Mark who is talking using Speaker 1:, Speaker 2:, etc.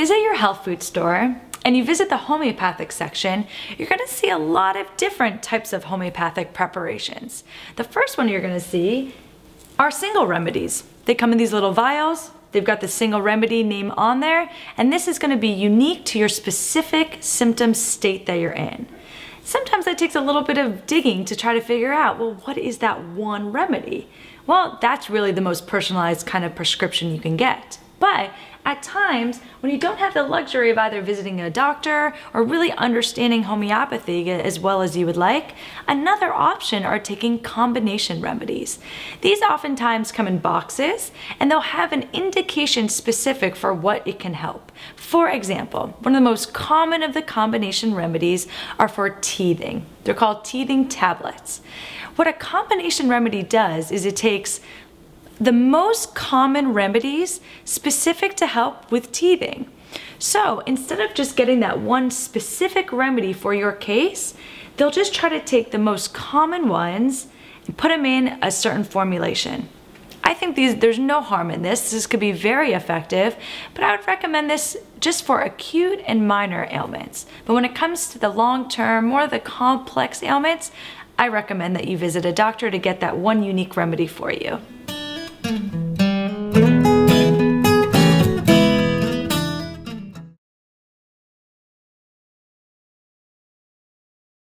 Speaker 1: visit your health food store and you visit the homeopathic section, you're gonna see a lot of different types of homeopathic preparations. The first one you're gonna see are single remedies. They come in these little vials. They've got the single remedy name on there, and this is gonna be unique to your specific symptom state that you're in. Sometimes that takes a little bit of digging to try to figure out, well, what is that one remedy? Well, that's really the most personalized kind of prescription you can get. But at times, when you don't have the luxury of either visiting a doctor or really understanding homeopathy as well as you would like, another option are taking combination remedies. These oftentimes come in boxes and they'll have an indication specific for what it can help. For example, one of the most common of the combination remedies are for teething. They're called teething tablets. What a combination remedy does is it takes the most common remedies specific to help with teething. So instead of just getting that one specific remedy for your case, they'll just try to take the most common ones and put them in a certain formulation. I think there's no harm in this. This could be very effective, but I would recommend this just for acute and minor ailments. But when it comes to the long-term, more of the complex ailments, I recommend that you visit a doctor to get that one unique remedy for you.